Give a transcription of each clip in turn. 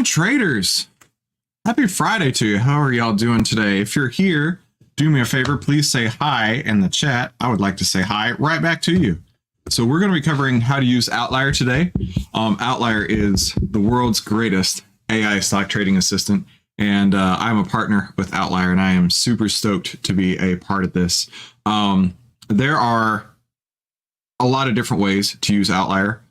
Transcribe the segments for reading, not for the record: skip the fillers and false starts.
traders, happy Friday to you. How are y'all doing today? If you're here, do me a favor, please say hi in the chat. I would like to say hi right back to you. So we're going to be covering how to use Outlier today. Outlier is the world's greatest AI stock trading assistant, and I'm a partner with Outlier, and I am super stoked to be a part of this. There are a lot of different ways to use Outlier.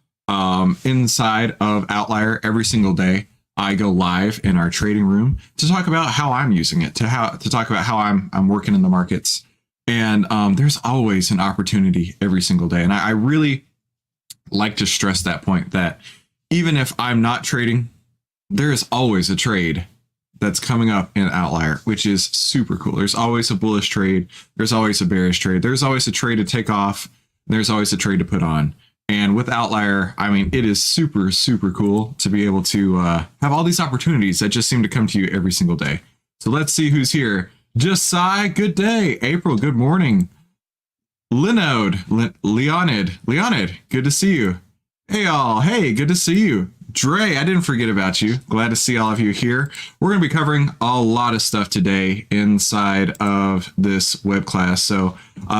Inside of Outlier, every single day, I go live in our trading room to talk about how I'm using it, to talk about how I'm working in the markets. And there's always an opportunity every single day. And I really like to stress that point, that even if I'm not trading, there is always a trade that's coming up in Outlier, which is super cool. There's always a bullish trade. There's always a bearish trade. There's always a trade to take off. There's always a trade to put on. And with Outlier, I mean, it is super, super cool to be able to have all these opportunities that just seem to come to you every single day. So let's see who's here. Josiah, good day. April, good morning. Leonid, good to see you. Hey, all. Hey, good to see you. Dre, I didn't forget about you. Glad to see all of you here. We're going to be covering a lot of stuff today inside of this web class. So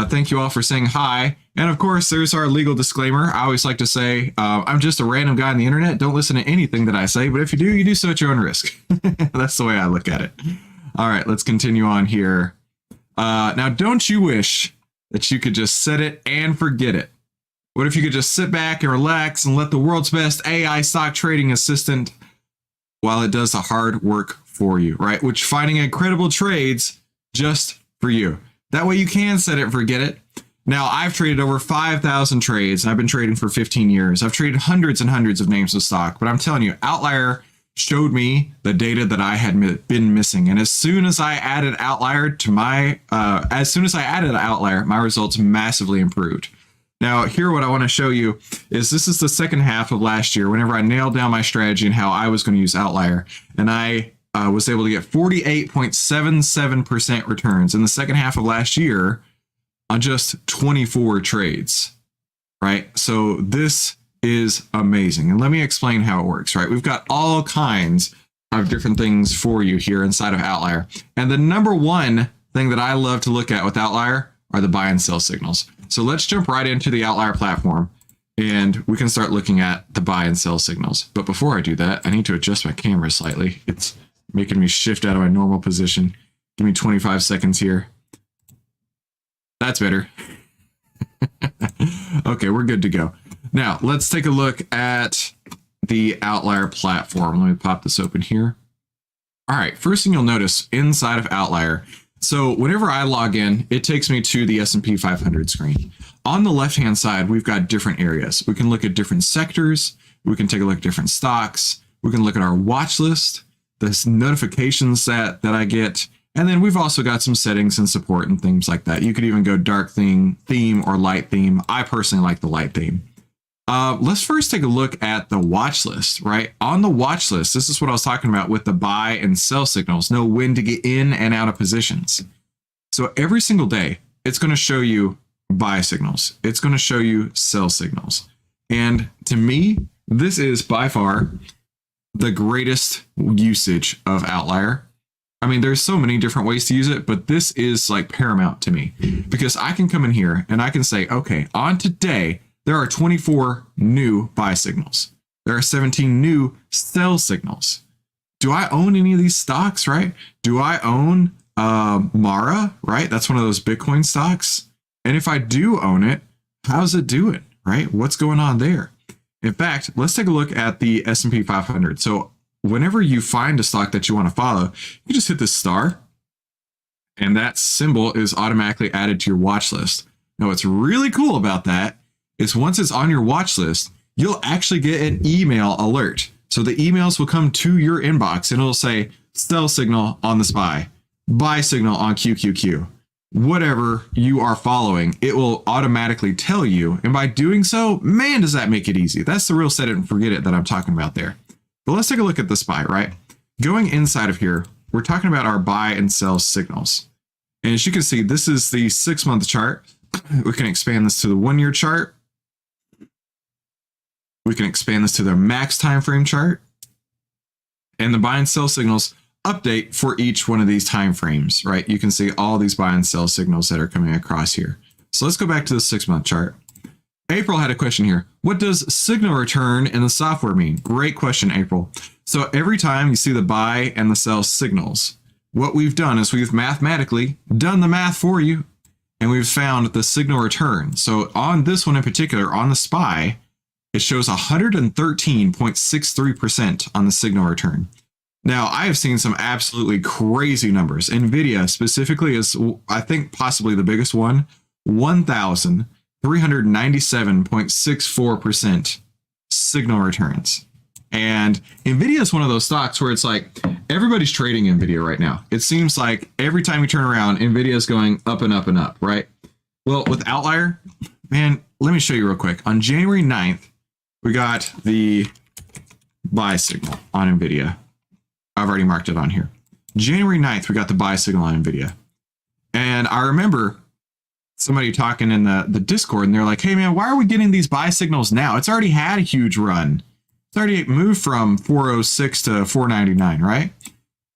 thank you all for saying hi. And of course, there's our legal disclaimer. I always like to say, I'm just a random guy on the internet. Don't listen to anything that I say. But if you do, you do so at your own risk. That's the way I look at it. All right, let's continue on here. Now, don't you wish that you could just set it and forget it? What if you could just sit back and relax and let the world's best AI stock trading assistant, while it does the hard work for you, right? Which finding incredible trades just for you. That way you can set it and forget it. Now, I've traded over 5,000 trades, and I've been trading for 15 years. I've traded hundreds and hundreds of names of stock, but I'm telling you, Outlier showed me the data that I had been missing. And as soon as I added Outlier to my results massively improved. Now, here what I want to show you is this is the second half of last year, whenever I nailed down my strategy and how I was going to use Outlier. And I was able to get 48.77% returns in the second half of last year on just 24 trades, right? So this is amazing. And let me explain how it works, right? We've got all kinds of different things for you here inside of Outlier. And the number one thing that I love to look at with Outlier are the buy and sell signals. So let's jump right into the Outlier platform and we can start looking at the buy and sell signals. But before I do that, I need to adjust my camera slightly. It's making me shift out of my normal position. Give me 25 seconds here. That's better. Okay, we're good to go. Now, let's take a look at the Outlier platform. Let me pop this open here. All right, first thing you'll notice inside of Outlier, so whenever I log in, it takes me to the S&P 500 screen. On the left-hand side, we've got different areas. We can look at different sectors. We can take a look at different stocks. We can look at our watch list, the notifications that I get. And then we've also got some settings and support and things like that. You could even go dark theme or light theme. I personally like the light theme. Let's first take a look at the watch list, right? On the watch list, this is what I was talking about with the buy and sell signals. Know when to get in and out of positions. So every single day, it's going to show you buy signals. It's going to show you sell signals. And to me, this is by far the greatest usage of Outlier. I mean, there's so many different ways to use it, but this is like paramount to me because I can come in here and I can say, okay, on today, there are 24 new buy signals. There are 17 new sell signals. Do I own any of these stocks, right? Do I own Mara, right? That's one of those Bitcoin stocks. And if I do own it, how's it doing, right? What's going on there? In fact, let's take a look at the S&P 500. So whenever you find a stock that you want to follow, you just hit this star and that symbol is automatically added to your watch list. Now, what's really cool about that is once it's on your watch list, you'll actually get an email alert. So the emails will come to your inbox and it'll say sell signal on the SPY, buy signal on QQQ. Whatever you are following, it will automatically tell you. And by doing so, man, does that make it easy. That's the real set it and forget it that I'm talking about there. But let's take a look at the SPY, right? Going inside of here, we're talking about our buy and sell signals. And as you can see, this is the 6-month chart. We can expand this to the 1-year chart. We can expand this to the max time frame chart. And the buy and sell signals update for each one of these time frames, right? You can see all these buy and sell signals that are coming across here. So let's go back to the 6-month chart. April had a question here. What does signal return in the software mean? Great question, April. So every time you see the buy and the sell signals, what we've done is we've mathematically done the math for you, and we've found the signal return. So on this one in particular, on the SPY, it shows 113.63% on the signal return. Now, I have seen some absolutely crazy numbers. NVIDIA specifically is, I think, possibly the biggest one, 1,397.64% signal returns. And NVIDIA is one of those stocks where it's like everybody's trading NVIDIA right now. It seems like every time you turn around, NVIDIA is going up and up and up, right? Well, with Outlier, man, let me show you real quick. On January 9th, we got the buy signal on NVIDIA. I've already marked it on here. January 9th, we got the buy signal on NVIDIA. And I remember somebody talking in the Discord, and they're like, hey, man, why are we getting these buy signals now? It's already had a huge run. It's already moved from 406 to 499, right?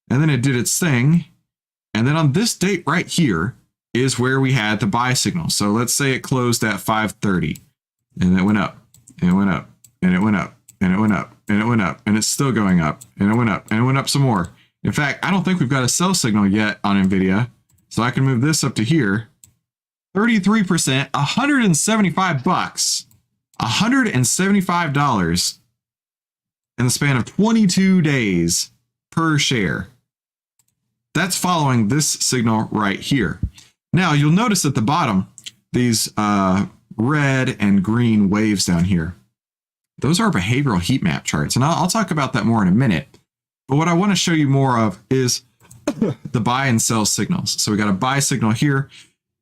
And then it did its thing. And then on this date right here is where we had the buy signal. So let's say it closed at 5:30, and it went up, and it went up, and it went up, and it went up, and it went up, and it's still going up, and it went up, and it went up some more. In fact, I don't think we've got a sell signal yet on NVIDIA. So I can move this up to here. 33%, $175, $175 in the span of 22 days per share. That's following this signal right here. Now you'll notice at the bottom, these red and green waves down here. Those are behavioral heat map charts. And I'll talk about that more in a minute. But what I want to show you more of is the buy and sell signals. So we got a buy signal here.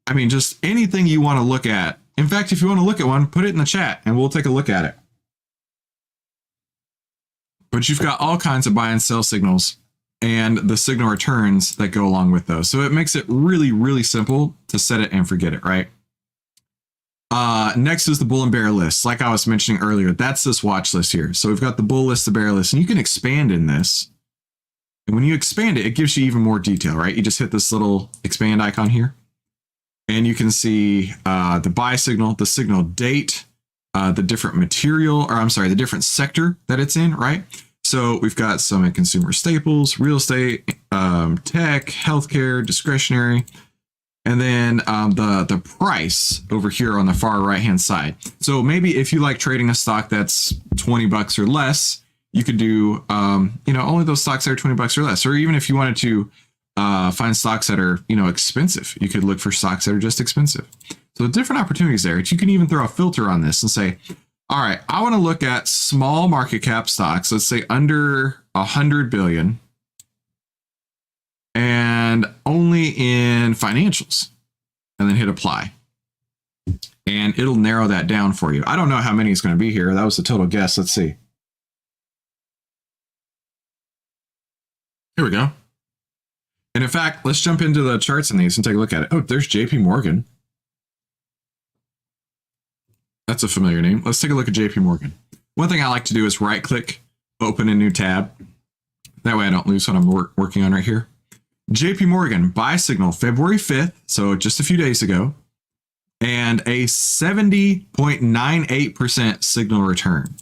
I mean, just anything you want to look at. In fact, if you want to look at one, put it in the chat and we'll take a look at it. But you've got all kinds of buy and sell signals and the signal returns that go along with those. So it makes it really, really simple to set it and forget it, right? Next is the bull and bear list. Like I was mentioning earlier, that's this watch list here. So we've got the bull list, the bear list, and you can expand in this. And when you expand it, it gives you even more detail, right? You just hit this little expand icon here. And you can see the buy signal, the signal date, the different material, or I'm sorry, the different sector that it's in, right? So we've got some in consumer staples, real estate, tech, healthcare, discretionary, and then the price over here on the far right-hand side. So maybe if you like trading a stock that's $20 or less, you could do, only those stocks that are $20 or less. Or even if you wanted to find stocks that are, expensive, you could look for stocks that are just expensive. So different opportunities there. You can even throw a filter on this and say, all right, I want to look at small market cap stocks, let's say under 100 billion, and only in financials, and then hit apply. And it'll narrow that down for you. I don't know how many is going to be here. That was the total guess. Let's see. Here we go. And in fact, let's jump into the charts in these and take a look at it. Oh, there's JP Morgan. That's a familiar name. Let's take a look at JP Morgan. One thing I like to do is right click, open a new tab. That way I don't lose what I'm working on right here. JP Morgan buy signal February 5th, so just a few days ago, and a 70.98% signal return.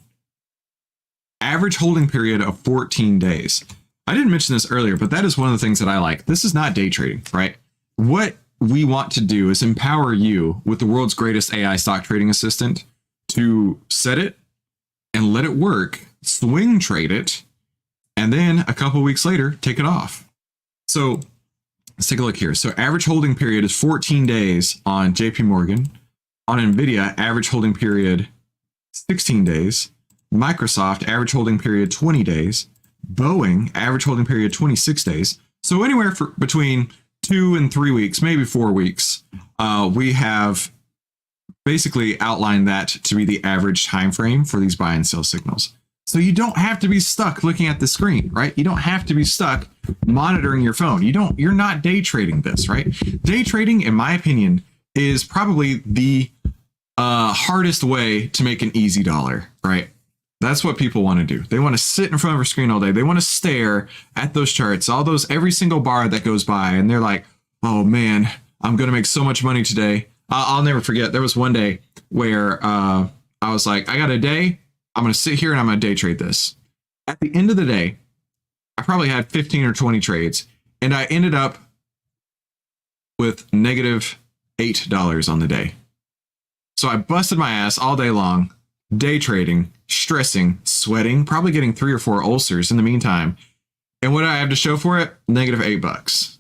Average holding period of 14 days. I didn't mention this earlier, but that is one of the things that I like. This is not day trading, right? What we want to do is empower you with the world's greatest AI stock trading assistant to set it and let it work, swing trade it, and then a couple of weeks later, take it off. So let's take a look here. So average holding period is 14 days on JP Morgan. On NVIDIA, average holding period 16 days. Microsoft, average holding period 20 days. Boeing, average holding period 26 days. So anywhere between 2 and 3 weeks, maybe 4 weeks, we have basically outlined that to be the average time frame for these buy and sell signals. So you don't have to be stuck looking at the screen, right? You don't have to be stuck monitoring your phone. You're not day trading this, right? Day trading, in my opinion, is probably the hardest way to make an easy dollar, right? That's what people want to do. They want to sit in front of a screen all day. They want to stare at those charts, all those, every single bar that goes by. And they're like, oh man, I'm going to make so much money today. I'll never forget. There was one day where I was like, I got a day. I'm going to sit here and I'm going to day trade this. At the end of the day, I probably had 15 or 20 trades, and I ended up with negative $8 on the day. So I busted my ass all day long, day trading, stressing, sweating, probably getting 3 or 4 ulcers in the meantime. And what do I have to show for it? Negative $8.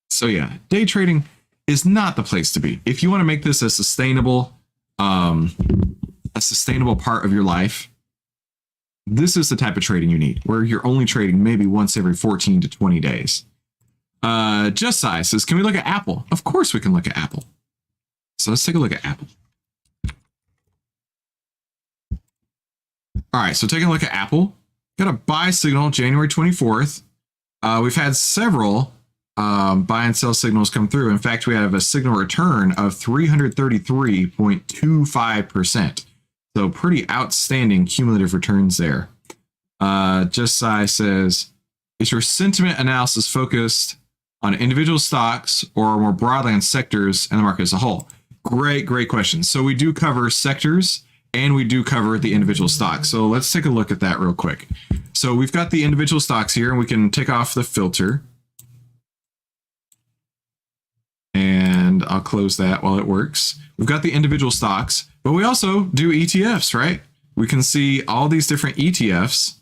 So yeah, day trading is not the place to be. If you want to make this a sustainable part of your life, this is the type of trading you need, where you're only trading maybe once every 14 to 20 days. Just Size says, can we look at Apple? Of course we can look at Apple. So let's take a look at Apple. All right, so taking a look at Apple, got a buy signal January 24th. We've had several buy and sell signals come through. In fact, we have a signal return of 333.25%. So pretty outstanding cumulative returns there. Just Size says, is your sentiment analysis focused on individual stocks or more broadly on sectors and the market as a whole? Great question. So we do cover sectors and we do cover the individual stocks. So let's take a look at that real quick. So we've got the individual stocks here, and we can take off the filter. And I'll close that while it works. We've got the individual stocks, but we also do ETFs, right? We can see all these different ETFs.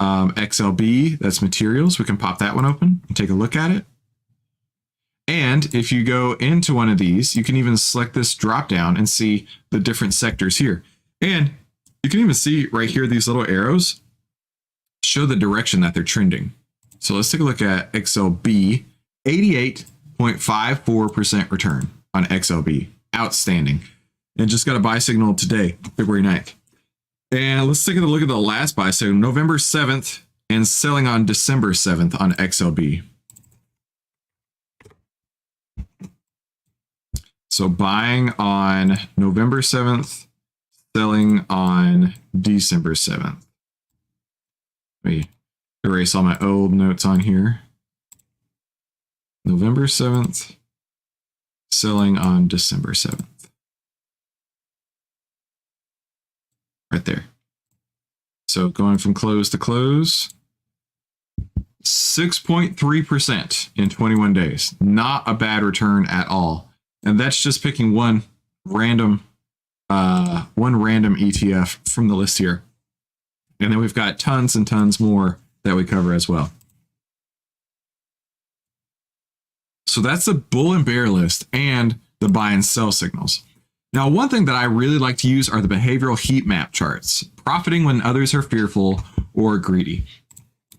XLB, that's materials. We can pop that one open and take a look at it. And if you go into one of these, you can even select this drop down and see the different sectors here. And you can even see right here, these little arrows show the direction that they're trending. So let's take a look at XLB, 88.54% return on XLB. Outstanding. And just got a buy signal today, February 9th. And let's take a look at the last buy signal, November 7th, and selling on December 7th on XLB. So buying on November 7th, selling on December 7th. Let me erase all my old notes on here. November 7th, selling on December 7th. Right there. So going from close to close, 6.3% in 21 days. Not a bad return at all. And that's just picking one random ETF from the list here. And then we've got tons and tons more that we cover as well. So that's the bull and bear list and the buy and sell signals. Now, one thing that I really like to use are the behavioral heat map charts, profiting when others are fearful or greedy.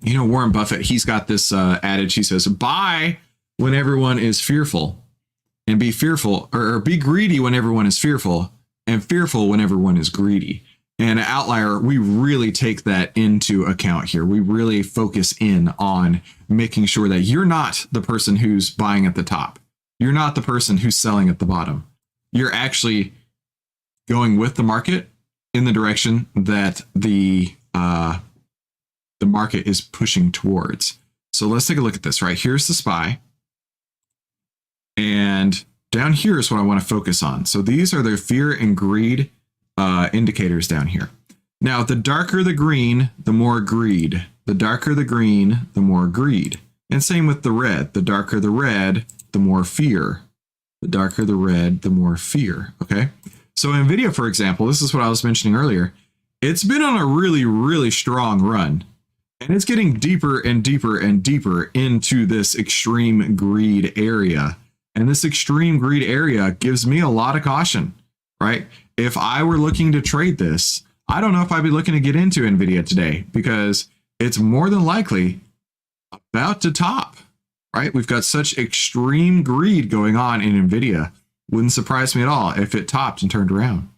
You know, Warren Buffett, he's got this adage. He says, buy when everyone is fearful, and be fearful, or be greedy when everyone is fearful, and fearful when everyone is greedy. And at Outlier, we really take that into account here. We really focus in on making sure that you're not the person who's buying at the top. You're not the person who's selling at the bottom. You're actually going with the market in the direction that the market is pushing towards. So let's take a look at this, right? Here's the SPY. And down here is what I want to focus on. So these are their fear and greed indicators down here. Now, the darker the green, the more greed. The darker the green, the more greed. And same with the red. The darker the red, the more fear. The darker the red, the more fear. Okay. So NVIDIA, for example, this is what I was mentioning earlier. It's been on a really, really strong run. And it's getting deeper and deeper and deeper into this extreme greed area. And this extreme greed area gives me a lot of caution, right? If I were looking to trade this, I don't know if I'd be looking to get into NVIDIA today, because it's more than likely about to top, right? We've got such extreme greed going on in NVIDIA. Wouldn't surprise me at all if it topped and turned around.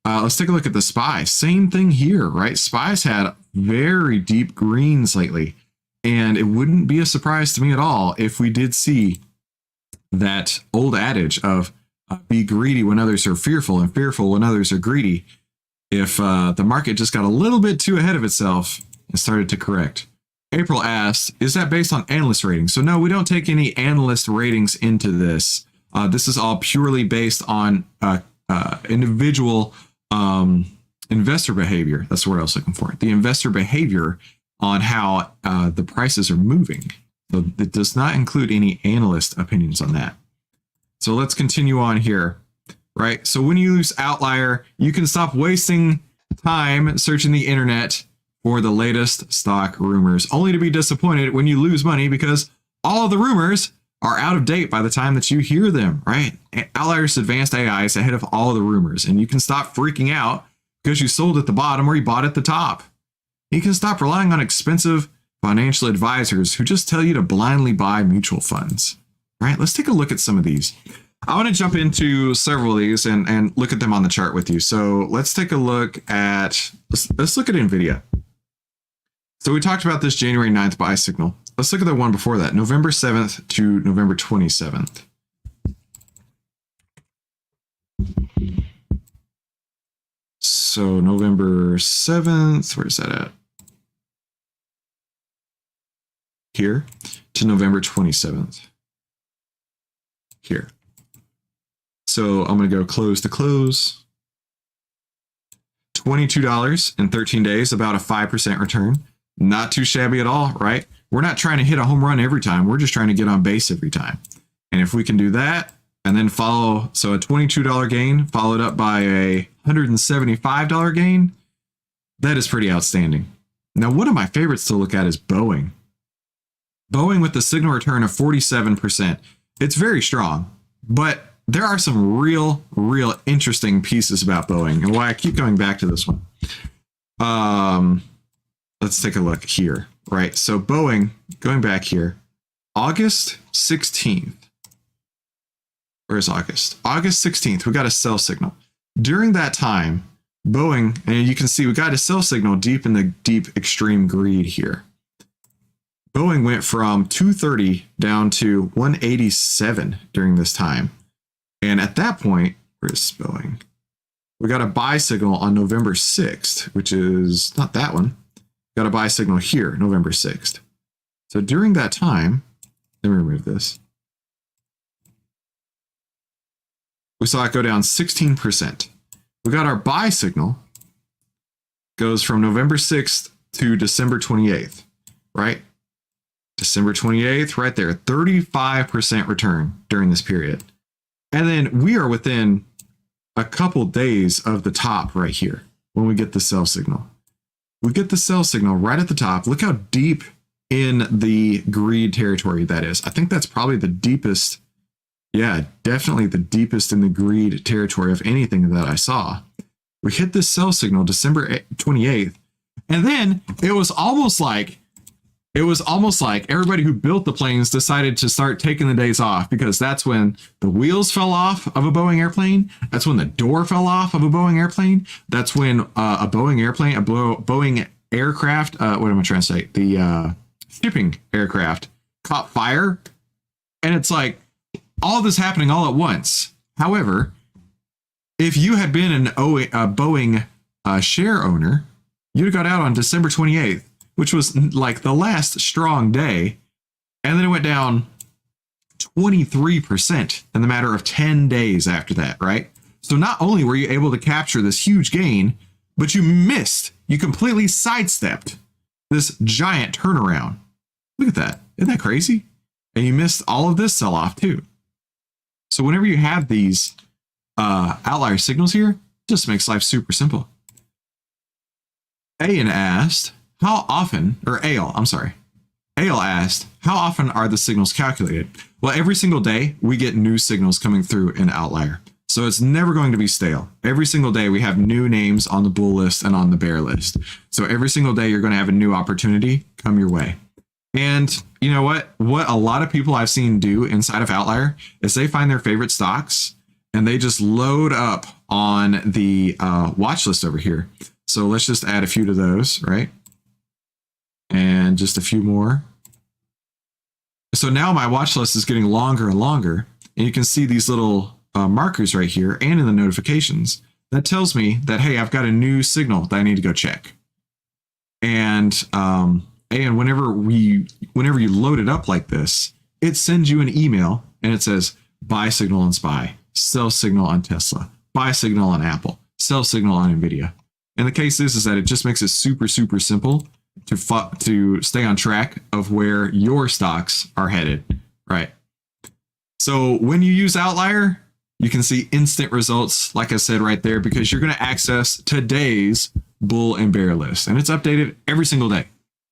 Let's take a look at the SPY. Same thing here, right? SPY's had very deep greens lately, and it wouldn't be a surprise to me at all if we did see that old adage of be greedy when others are fearful and fearful when others are greedy. if the market just got a little bit too ahead of itself and started to correct. April asked, is that based on analyst ratings? So no, we don't take any analyst ratings into this. This is all purely based on individual investor behavior. That's the word I was looking for. The investor behavior on how the prices are moving. So it does not include any analyst opinions on that. So let's continue on here, right? So when you use Outlier, you can stop wasting time searching the internet for the latest stock rumors, only to be disappointed when you lose money because all of the rumors are out of date by the time that you hear them, right? Outlier's advanced AI is ahead of all of the rumors, and you can stop freaking out because you sold at the bottom or you bought at the top. You can stop relying on expensive financial advisors who just tell you to blindly buy mutual funds, right? Let's take a look at some of these. I want to jump into several of these and look at them on the chart with you. So let's take a look at, let's look at NVIDIA. So we talked about this January 9th buy signal. Let's look at the one before that, November 7th to November 27th. So November 7th, where's that at? Here to November 27th. Here. So I'm going to go close to close. $22 in 13 days, about a 5% return. Not too shabby at all, right? We're not trying to hit a home run every time. We're just trying to get on base every time. And if we can do that and then follow, so a $22 gain followed up by a $175 gain, that is pretty outstanding. Now, one of my favorites to look at is Boeing. Boeing with the signal return of 47%. It's very strong, but there are some real interesting pieces about Boeing and why I keep going back to this one. Let's take a look here, right? So Boeing, going back here, August 16th. Where's August? August 16th, we got a sell signal. During that time, Boeing, and you can see we got a sell signal deep in the deep extreme greed here. Boeing went from 230 down to 187 during this time. And at that point, where's Boeing? We got a buy signal on November 6th, which is not that one. Got a buy signal here, November 6th. So during that time, let me remove this. We saw it go down 16%. We got our buy signal, goes from November 6th to December 28th, right? December 28th, right there, 35% return during this period. And then we are within a couple days of the top right here when we get the sell signal. We get the sell signal right at the top. Look how deep in the greed territory that is. I think that's probably the deepest. Yeah, definitely the deepest in the greed territory of anything that I saw. We hit this sell signal December 28th. And then it was almost like everybody who built the planes decided to start taking the days off because that's when the wheels fell off of a Boeing airplane. That's when the door fell off of a Boeing airplane. That's when a Boeing aircraft, what am I trying to say? The shipping aircraft caught fire. And it's like all this happening all at once. However, if you had been a Boeing share owner, you'd have got out on December 28th. Which was like the last strong day. And then it went down 23% in the matter of 10 days after that, right? So not only were you able to capture this huge gain, but you completely sidestepped this giant turnaround. Look at that. Isn't that crazy? And you missed all of this sell-off too. So whenever you have these outlier signals here, it just makes life super simple. Ale asked, Ale asked, how often are the signals calculated? Well, every single day we get new signals coming through in Outlier. So it's never going to be stale. Every single day we have new names on the bull list and on the bear list. So every single day you're going to have a new opportunity come your way. And you know what? What a lot of people I've seen do inside of Outlier is they find their favorite stocks and they just load up on the watch list over here. So let's just add a few to those, right? And just a few more. So now my watch list is getting longer and longer. And you can see these little markers right here and in the notifications that tells me that, hey, I've got a new signal that I need to go check. And whenever you load it up like this, it sends you an email and it says buy signal on SPY, sell signal on Tesla, buy signal on Apple, sell signal on Nvidia. And the case is that it just makes it super, super simple to stay on track of where your stocks are headed, right? So when you use Outlier, you can see instant results, like I said right there, because you're going to access today's bull and bear list, and it's updated every single day,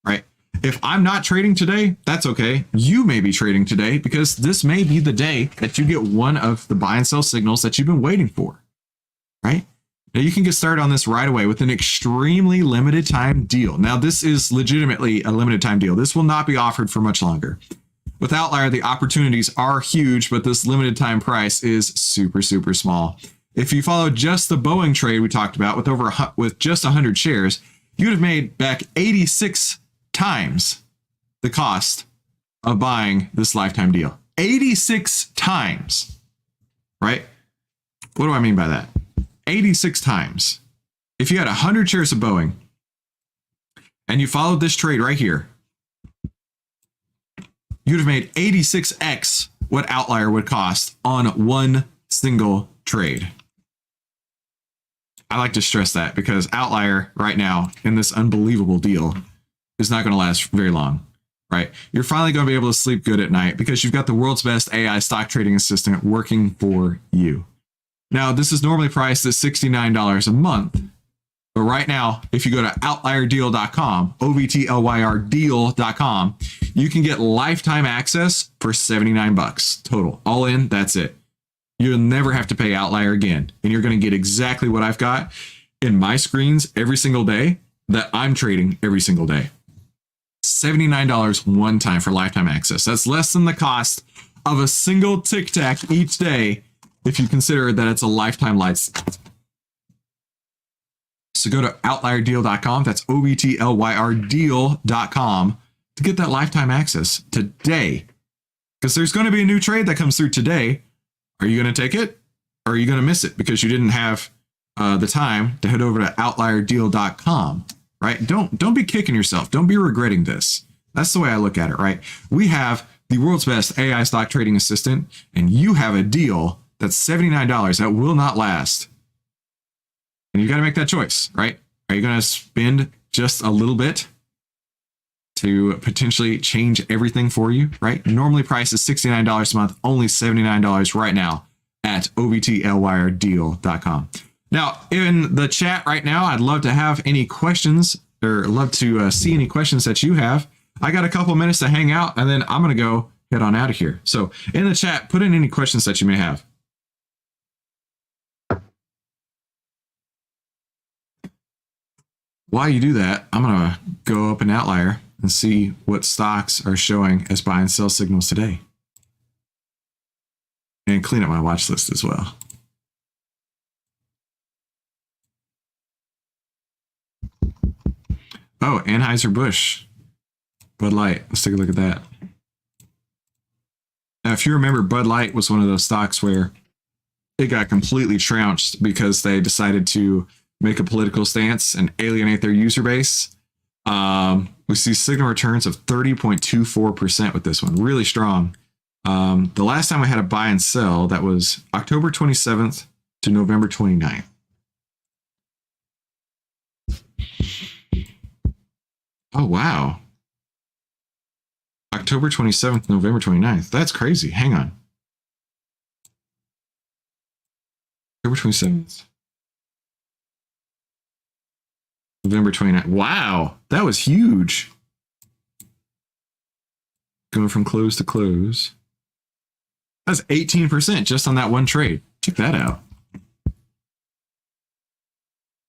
right? If I'm not trading today, that's okay. You may be trading today because this may be the day that you get one of the buy and sell signals that you've been waiting for, right? Now you can get started on this right away with an extremely limited time deal. Now this is legitimately a limited time deal. This will not be offered for much longer. With Outlier, the opportunities are huge, but this limited time price is super, super small. If you follow just the Boeing trade we talked about with just 100 shares, you would have made back 86 times the cost of buying this lifetime deal. 86 times, right? What do I mean by that? 86 times. If you had 100 shares of Boeing and you followed this trade right here, you'd have made 86x what Outlier would cost on one single trade. I like to stress that because Outlier right now in this unbelievable deal is not going to last very long, right? You're finally going to be able to sleep good at night because you've got the world's best AI stock trading assistant working for you. Now, this is normally priced at $69 a month, but right now, if you go to outlierdeal.com, OVTLYR deal.com, you can get lifetime access for $79 total. All in, that's it. You'll never have to pay Outlier again, and you're going to get exactly what I've got in my screens every single day that I'm trading every single day. $79 one time for lifetime access. That's less than the cost of a single Tic Tac each day if you consider that it's a lifetime license. So go to outlierdeal.com. That's OVTLYR deal.com to get that lifetime access today. Because there's going to be a new trade that comes through today. Are you going to take it? Or are you going to miss it because you didn't have the time to head over to outlierdeal.com, right? Don't be kicking yourself. Don't be regretting this. That's the way I look at it, right? We have the world's best AI stock trading assistant, and you have a deal that's $79 that will not last. And you got to make that choice, right? Are you going to spend just a little bit to potentially change everything for you, right? Normally price is $69 a month, only $79 right now at OVTLYRdeal.com. Now, in the chat right now, I'd love to have any questions or love to see any questions that you have. I got a couple minutes to hang out and then I'm going to go head on out of here. So in the chat, put in any questions that you may have. While you do that, I'm going to go up an Outlier and see what stocks are showing as buy and sell signals today. And clean up my watch list as well. Oh, Anheuser-Busch, Bud Light. Let's take a look at that. Now, if you remember, Bud Light was one of those stocks where it got completely trounced because they decided to make a political stance and alienate their user base. We see signal returns of 30.24% with this one, really strong. The last time I had a buy and sell, that was October 27th to November 29th. Oh, wow. October 27th, November 29th. That's crazy. Hang on. October 27th. November 29th. Wow, that was huge. Going from close to close. That's 18% just on that one trade. Check that out.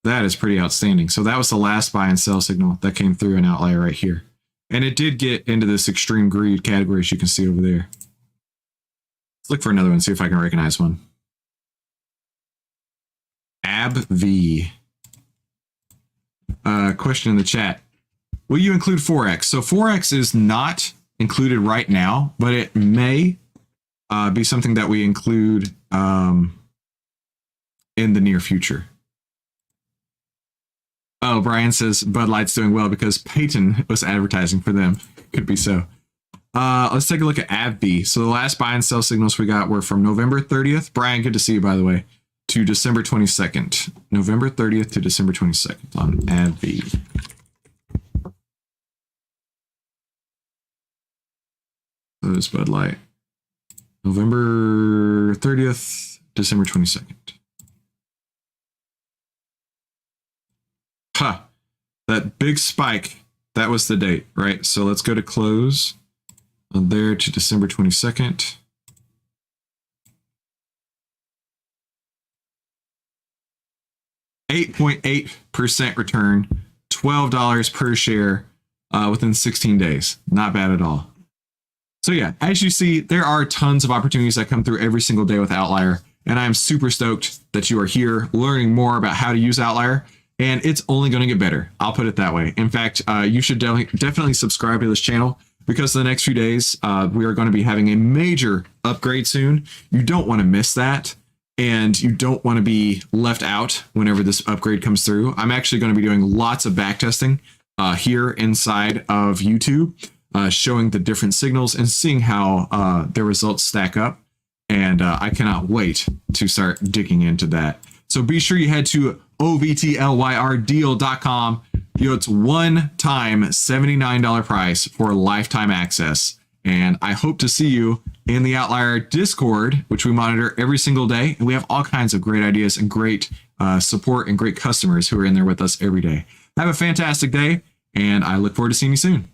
That is pretty outstanding. So that was the last buy and sell signal that came through an Outlier right here. And it did get into this extreme greed category, as you can see over there. Let's look for another one, see if I can recognize one. AbbVie. Question in the chat. Will you include Forex? So Forex is not included right now, but it may be something that we include in the near future. Oh, Brian says Bud Light's doing well because Peyton was advertising for them. Could be so. Let's take a look at AbbVie. So the last buy and sell signals we got were from November 30th. Brian, good to see you, by the way, to December 22nd. November 30th to December 22nd on AbbVie. There's Bud Light. November 30th, December 22nd. Ha! That big spike, that was the date, right? So let's go to close on there to December 22nd. %8.8% return, $12 per share within 16 days. Not bad at all. So yeah, as you see, there are tons of opportunities that come through every single day with Outlier, and I'm super stoked that you are here learning more about how to use Outlier, and it's only going to get better. I'll put it that way. In fact, you should definitely subscribe to this channel because the next few days, we are going to be having a major upgrade soon. You don't want to miss that, and you don't want to be left out whenever this upgrade comes through. I'm actually going to be doing lots of backtesting here inside of YouTube. Showing the different signals and seeing how their results stack up. And I cannot wait to start digging into that. So be sure you head to OVTLYRdeal.com. It's one-time $79 price for lifetime access. And I hope to see you in the Outlier Discord, which we monitor every single day. And we have all kinds of great ideas and great support and great customers who are in there with us every day. Have a fantastic day, and I look forward to seeing you soon.